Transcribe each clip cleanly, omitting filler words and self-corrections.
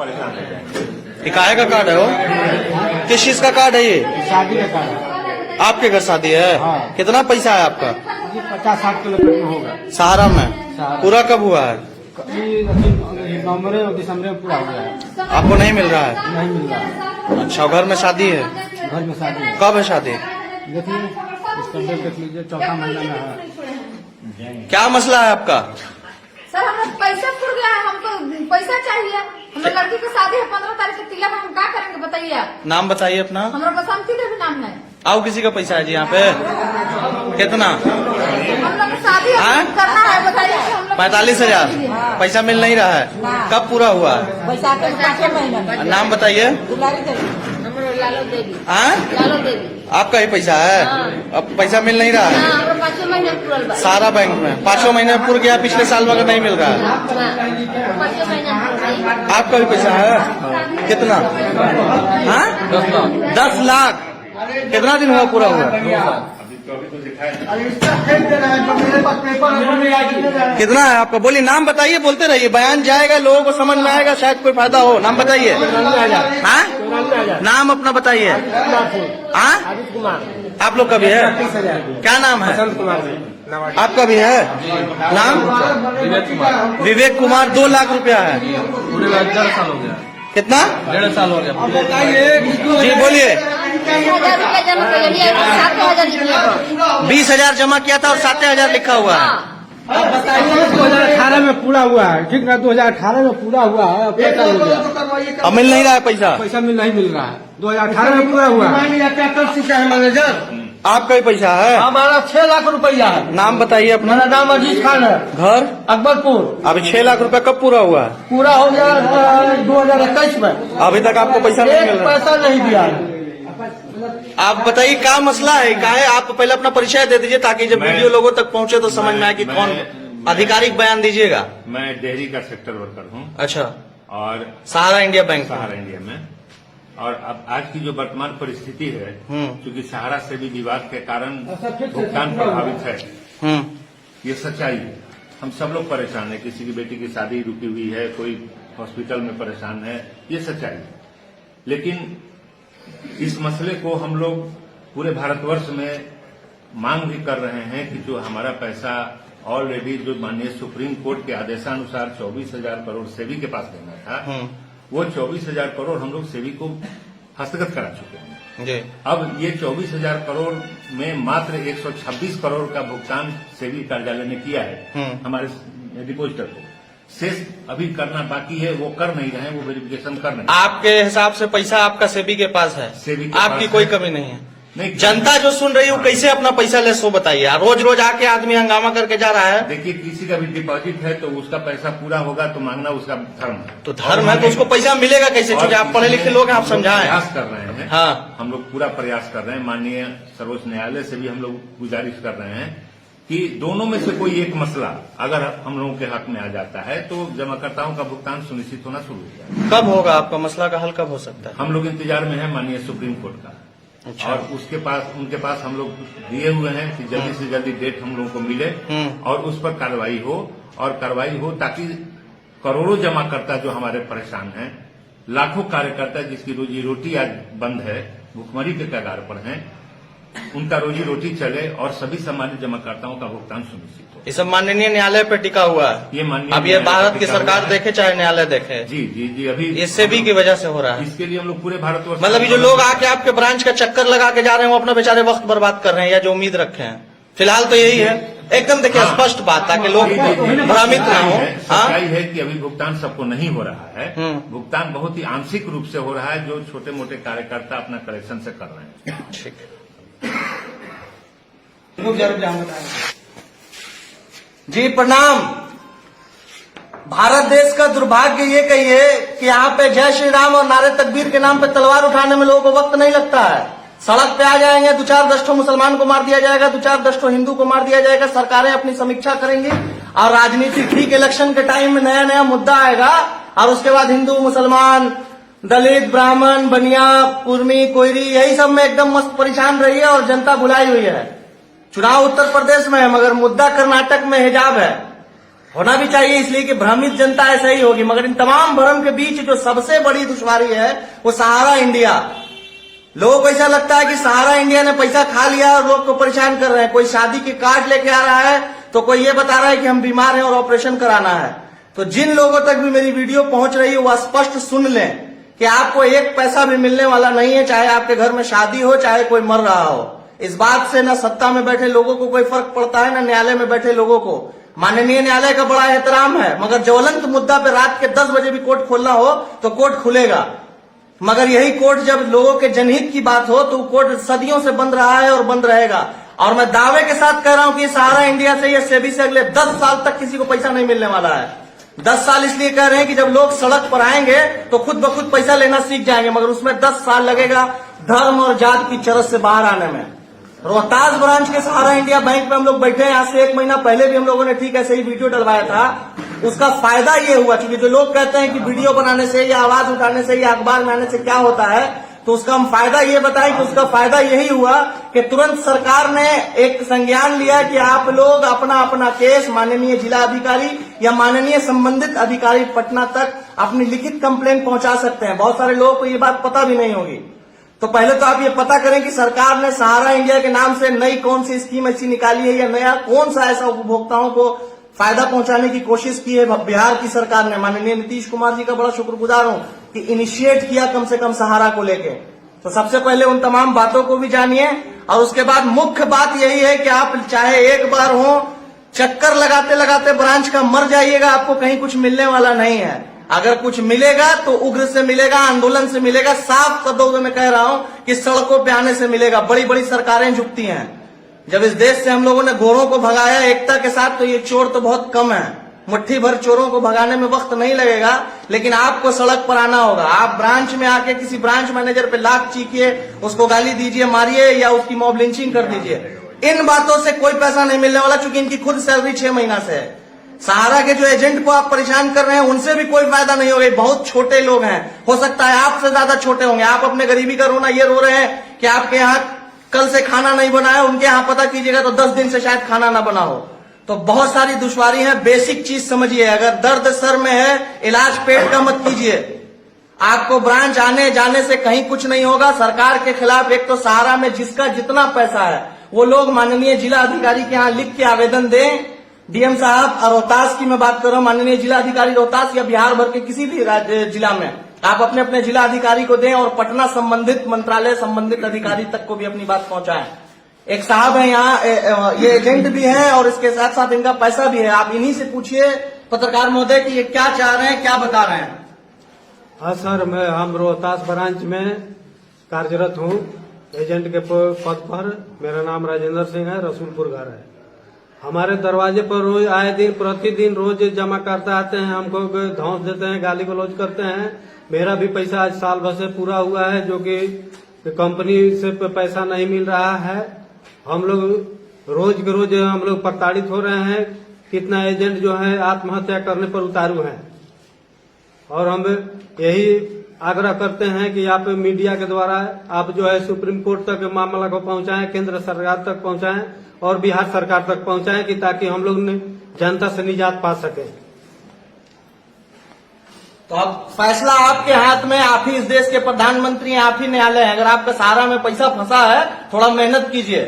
परेशान हो जाएंगे। काहे का कार्ड है वो? किस चीज का कार्ड है ये? शादी का कार्ड है। आपके घर शादी है? हाँ। कितना पैसा है आपका? ये 50-60 किलोमीटर में होगा। सहारा में? सहारा। पूरा कब हुआ है? नवंबर और दिसंबर में पूरा हो गया है। आपको नहीं मिल रहा है? नहीं मिल रहा है। अच्छा, घर में शादी है? घर में शादी है। कब है शादी? देखिए इसका डेट देख लीजिए, 4था महीना में है। क्या मसला है आपका? सर हमें पैसा फूट गया है, हमको पैसा चाहिए। हमारे लड़की की शादी है 15 तारीख को, तिलक हम क्या करेंगे बताइए आप। नाम बताइए अपना। हमारा बसंती देवी नाम है। आओ, किसी का पैसा है जी यहाँ पे? कितना? हम लोग को शादी हाँ? करना है, बताइए। 45,000 पैसा मिल नहीं रहा है। कब पूरा हुआ है? बैसाख के 5 महीना। नाम बताइए। दुलारी देवी। लालो देवी। हाँ? लालो देवी। आपका ही पैसा है? अब पैसा मिल नहीं रहा है? हाँ, हमारा 5 महीना पूरा बा। सारा बैंक में 5 महीने पूर गया, पिछले साल मगर नहीं मिल रहा है। 5 महीना। आपका भी पैसा है? कितना? हाँ? 10 लाख। कितना दिन हुआ पूरा हुआ? कितना है आपका? बोलिए, नाम बताइए, बोलते रहिए, बयान जाएगा, लोगों को समझ में आएगा, शायद कोई फायदा हो। नाम बताइए। हाँ? नाम अपना बताइए। हाँ? आप लोग का भी है? क्या नाम है? आपका भी है? नाम? विवेक कुमार। 2 लाख रुपया है। पूरे 1.5 साल हो गया। कितना? 1.5 साल हो गया। जी बोलिए। 10,000 रुपया जमा कर लिया, 7,000 लिखा। 20,000 जमा किया था और 7,000 लिखा हुआ है। अब बताइए 2018 में पूरा हुआ है, ठीक ना? 2018 में पूरा हुआ है, अब पैसा मिल गया। अब मिल नहीं रहा है पैसा? पैसा नहीं मिल रहा है। 2018 में पूरा हुआ है। क्या कर चुका है मैनेजर? आपका ही पैसा है? हमारा 6 लाख रुपया है। नाम बताइए अपना। मेरा नाम अजीज खान है। घर? अकबरपुर। अभी 6 लाख रुपया कब पूरा हुआ है? पूरा हो गया 2021 में। अभी तक आपको पैसा नहीं मिल एक रहा? पैसा नहीं दिया है। आप बताइए क्या मसला है, क्या है? आप पहले अपना परिचय दे दीजिए ताकि जब वीडियो लोगों तक पहुंचे तो समझ में आए कि कौन। आधिकारिक बयान दीजिएगा। मैं डेयरी का सेक्टर वर्कर हूँ अच्छा। और सहारा इंडिया बैंक। सहारा इंडिया में। और अब आज की जो वर्तमान परिस्थिति है, क्योंकि सहारा से भी विवाद के कारण भुगतान प्रभावित है, ये सच्चाई है। हम सब लोग परेशान है। किसी की बेटी की शादी रुकी हुई है, कोई हॉस्पिटल में परेशान है, ये सच्चाई है। लेकिन इस मसले को हम लोग पूरे भारतवर्ष में मांग भी कर रहे हैं कि जो हमारा पैसा ऑलरेडी जो माननीय सुप्रीम कोर्ट के आदेशानुसार 24,000 करोड़ सेबी के पास देना था, वो 24,000 करोड़ हम लोग सेबी को हस्तगत करा चुके हैं। जी। अब ये 24,000 करोड़ में मात्र 126 करोड़ का भुगतान सेबी कार्यालय ने किया है हमारे डिपोजिटर को। शेष अभी करना बाकी है, वो कर नहीं रहे हैं, वो वेरिफिकेशन कर रहे हैं। आपके हिसाब से पैसा आपका सेबी के पास है? सेबी के आपकी पास कोई है। कमी नहीं है? नहीं, जनता जो सुन रही है वो कैसे अपना पैसा ले, सो बताइए। रोज रोज आके आदमी हंगामा करके जा रहा है। देखिए, किसी का भी डिपॉजिट है तो उसका पैसा पूरा होगा तो मांगना उसका धर्म है। तो धर्म है तो उसको पैसा मिलेगा कैसे? क्योंकि आप पढ़े लिखे लोग हैं, आप समझाएं। प्रयास कर रहे हैं। हाँ। हम लोग पूरा प्रयास कर रहे हैं। माननीय सर्वोच्च न्यायालय से भी हम लोग गुजारिश कर रहे हैं कि दोनों में से कोई एक मसला अगर हम लोगों के हक में आ जाता है तो जमाकर्ताओं का भुगतान सुनिश्चित होना शुरू हो जाए। कब होगा आपका मसला का हल, कब हो सकता है? हम लोग इंतजार में हैं माननीय सुप्रीम कोर्ट का। अच्छा। और उनके पास हम लोग दिए हुए हैं कि जल्दी से जल्दी डेट हम लोगों को मिले और उस पर कार्रवाई हो ताकि करोड़ों जमाकर्ता जो हमारे परेशान हैं, लाखों कार्यकर्ता जिसकी रोजी रोटी आज बंद है, भुखमरी के कगार पर हैं, उनका रोजी रोटी चले और सभी सामान्य जमाकर्ताओं का भुगतान सुनिश्चित हो। ये सब माननीय न्यायालय पे टिका हुआ है। ये माननीय अब ये न्यायालय भारत पे की टिका सरकार हुआ है। देखे चाहे न्यायालय देखे, जी जी जी। अभी ये सेबी की वजह से हो रहा है। इसके लिए हम लोग पूरे भारतवर्ष मतलब ये जो लोग आके आपके ब्रांच का चक्कर लगा के जा रहे हैं वो अपना बेचारे वक्त बर्बाद कर रहे हैं या जो उम्मीद रखे हैं। फिलहाल तो यही है, एकदम देखिए स्पष्ट बात, ताकि लोग भ्रमित ना हो। सच्चाई है कि अभी भुगतान सबको नहीं हो रहा है। भुगतान बहुत ही आंशिक रूप से हो रहा है, जो छोटे मोटे कार्यकर्ता अपना कलेक्शन से कर रहे हैं। ठीक है। जी प्रणाम। भारत देश का दुर्भाग्य ये कहिए कि यहाँ पे जय श्री राम और नारे तकबीर के नाम पे तलवार उठाने में लोगों को वक्त नहीं लगता है। सड़क पे आ जाएंगे, 2-4 ठो मुसलमान को मार दिया जाएगा, 2-4 ठो हिंदू को मार दिया जाएगा। सरकारें अपनी समीक्षा करेंगी और राजनीति ठीक इलेक्शन के टाइम में नया नया मुद्दा आएगा और उसके बाद हिंदू, मुसलमान, दलित, ब्राह्मण, बनिया, कुर्मी, कोयरी, यही सब में एकदम मस्त परेशान रही है और जनता भुलाई हुई है। चुनाव उत्तर प्रदेश में है मगर मुद्दा कर्नाटक में हिजाब है। होना भी चाहिए, इसलिए कि भ्रमित जनता ऐसा ही होगी। मगर इन तमाम भ्रम के बीच जो सबसे बड़ी दुश्वारी है वो सहारा इंडिया। लोगों को ऐसा लगता है कि सहारा इंडिया ने पैसा खा लिया और लोग को परेशान कर रहे हैं। कोई शादी के कार्ड लेके आ रहा है तो कोई ये बता रहा है कि हम बीमार हैं और ऑपरेशन कराना है। तो जिन लोगों तक भी मेरी वीडियो पहुंच रही है वो स्पष्ट सुन लें कि आपको एक पैसा भी मिलने वाला नहीं है, चाहे आपके घर में शादी हो, चाहे कोई मर रहा हो। इस बात से न सत्ता में बैठे लोगों को कोई फर्क पड़ता है, न न्यायालय में बैठे लोगों को। माननीय न्यायालय का बड़ा एहतराम है, मगर ज्वलंत मुद्दा पे रात के 10 बजे भी कोर्ट खोलना हो तो कोर्ट खुलेगा। मगर यही कोर्ट जब लोगों के जनहित की बात हो तो कोर्ट सदियों से बंद रहा है और बंद रहेगा। और मैं दावे के साथ कह रहा हूं कि सहारा इंडिया से या सेबी से अगले 10 साल तक किसी को पैसा नहीं मिलने वाला है। 10 साल इसलिए कह रहे हैं कि जब लोग सड़क पर आएंगे तो खुद ब खुद पैसा लेना सीख जाएंगे, मगर उसमें 10 साल लगेगा धर्म और जात की चरस से बाहर आने में। रोहतास ब्रांच के सहारा इंडिया बैंक में हम लोग बैठे हैं। आज से 1 महीना पहले भी हम लोगों ने ठीक ऐसे ही वीडियो डलवाया था। उसका फायदा ये हुआ, क्योंकि जो लोग कहते हैं कि वीडियो बनाने से या आवाज उठाने से या अखबार में आने से क्या होता है, तो उसका हम फायदा ये बताएं कि उसका फायदा यही हुआ कि तुरंत सरकार ने एक संज्ञान लिया कि आप लोग अपना अपना केस माननीय जिला अधिकारी या माननीय संबंधित अधिकारी पटना तक अपनी लिखित कंप्लेंट पहुंचा सकते हैं। बहुत सारे लोगों को ये बात पता भी नहीं होगी। तो पहले तो आप ये पता करें कि सरकार ने सहारा इंडिया के नाम से नई कौन सी स्कीम ऐसी निकाली है या नया कौन सा ऐसा उपभोक्ताओं को फायदा पहुंचाने की कोशिश की है। बिहार की सरकार ने, माननीय नीतीश कुमार जी का बड़ा शुक्रगुजार हूं कि इनिशिएट किया कम से कम सहारा को लेके। तो सबसे पहले उन तमाम बातों को भी जानिए। और उसके बाद मुख्य बात यही है कि आप चाहे एक बार हो, चक्कर लगाते लगाते ब्रांच का मर जाइएगा, आपको कहीं कुछ मिलने वाला नहीं है। अगर कुछ मिलेगा तो उग्र से मिलेगा, आंदोलन से मिलेगा। साफ शब्दों में कह रहा हूं कि सड़कों पे आने से मिलेगा। बड़ी बड़ी सरकारें झुकती हैं। जब इस देश से हम लोगों ने गोरों को भगाया एकता के साथ, तो ये चोर तो बहुत कम है। मुट्ठी भर चोरों को भगाने में वक्त नहीं लगेगा, लेकिन आपको सड़क पर आना होगा। आप ब्रांच में आके किसी ब्रांच मैनेजर पे लात चीखिए, उसको गाली दीजिए, मारिए या उसकी मॉब लिंचिंग कर दीजिए। इन बातों से कोई पैसा नहीं मिलने वाला, क्योंकि इनकी खुद सैलरी 6 महीना से है। सहारा के जो एजेंट को आप परेशान कर रहे हैं उनसे भी कोई फायदा नहीं होगा। बहुत छोटे लोग हैं, हो सकता है आपसे ज्यादा छोटे होंगे। आप अपने गरीबी का रोना ये रो रहे हैं कि आपके यहाँ कल से खाना नहीं बना है, उनके यहाँ पता कीजिएगा तो 10 दिन से शायद खाना ना बना हो। तो बहुत सारी दुश्वारी है। बेसिक चीज समझिए, अगर दर्द सर में है, इलाज पेट का मत कीजिए। आपको ब्रांच आने जाने से कहीं कुछ नहीं होगा। सरकार के खिलाफ एक तो सहारा में जिसका जितना पैसा है वो लोग माननीय जिला अधिकारी के यहाँ लिख के आवेदन दें। डीएम साहब, रोहतास की मैं बात कर रहा हूँ, माननीय जिला अधिकारी रोहतास या बिहार भर के किसी भी जिला में आप अपने अपने जिला अधिकारी को दें और पटना संबंधित मंत्रालय संबंधित अधिकारी तक को भी अपनी बात पहुंचाएं। एक साहब है यहाँ, ये एजेंट भी है और इसके साथ साथ इनका पैसा भी है। आप इन्हीं से पूछिए पत्रकार महोदय कि ये क्या चाह रहे हैं, क्या बता रहे हैं। हाँ सर, हम रोहतास ब्रांच में कार्यरत हूँ एजेंट के पद पर। मेरा नाम राजेंद्र सिंह है, रसूलपुर घर है। हमारे दरवाजे पर रोज आए दिन प्रतिदिन रोज जमा करते आते हैं, हमको धौंस देते हैं, गाली गलौज करते हैं। मेरा भी पैसा आज साल भर से पूरा हुआ है, जो कि कंपनी से पैसा नहीं मिल रहा है। हम लोग रोज के रोज हम लोग प्रताड़ित हो रहे हैं। कितना एजेंट जो है आत्महत्या करने पर उतारू हैं। और हम यही आग्रह करते हैं कि आप मीडिया के द्वारा आप जो है सुप्रीम कोर्ट तक मामला को पहुंचाएं, केंद्र सरकार तक पहुंचाएं और बिहार सरकार तक पहुंचाएं, कि ताकि हम लोग जनता से निजात पा सके। तो अब फैसला आपके हाथ में। आप ही इस देश के प्रधानमंत्री हैं, आप ही न्यायालय है। अगर आपका सहारा में पैसा फंसा है, थोड़ा मेहनत कीजिए।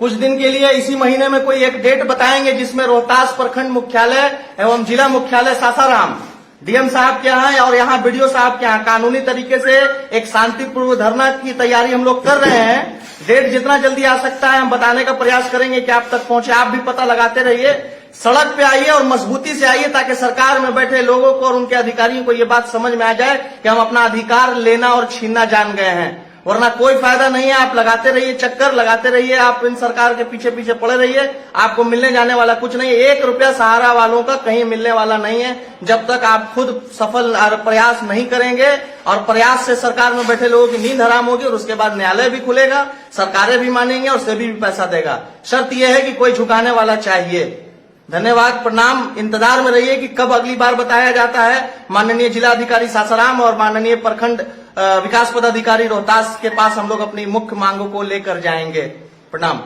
कुछ दिन के लिए इसी महीने में कोई एक डेट बताएंगे जिसमें रोहतास प्रखंड मुख्यालय एवं जिला मुख्यालय सासाराम डीएम साहब के यहाँ और यहाँ बीडीओ साहब के यहाँ कानूनी तरीके से एक शांतिपूर्व धरना की तैयारी हम लोग कर रहे हैं। डेट जितना जल्दी आ सकता है हम बताने का प्रयास करेंगे कि आप तक पहुंचे। आप भी पता लगाते रहिए, सड़क पे आइए और मजबूती से आइए, ताकि सरकार में बैठे लोगों को और उनके अधिकारियों को ये बात समझ में आ जाए कि हम अपना अधिकार लेना और छीनना जान गए हैं। वरना कोई फायदा नहीं है। आप लगाते रहिए, चक्कर लगाते रहिए, आप इन सरकार के पीछे पीछे पड़े रहिए, आपको मिलने जाने वाला कुछ नहीं है। 1 रुपया सहारा वालों का कहीं मिलने वाला नहीं है, जब तक आप खुद सफल प्रयास नहीं करेंगे। और प्रयास से सरकार में बैठे लोगों की नींद हराम होगी और उसके बाद न्यायालय भी खुलेगा, सरकारें भी मानेंगे और सेबी भी पैसा देगा। शर्त यह है कि कोई झुकाने वाला चाहिए। धन्यवाद, प्रणाम। इंतजार में रहिए कि कब अगली बार बताया जाता है। माननीय जिलाधिकारी सासाराम और माननीय प्रखंड विकास पदाधिकारी रोहतास के पास हम लोग अपनी मुख्य मांगों को लेकर जाएंगे। प्रणाम।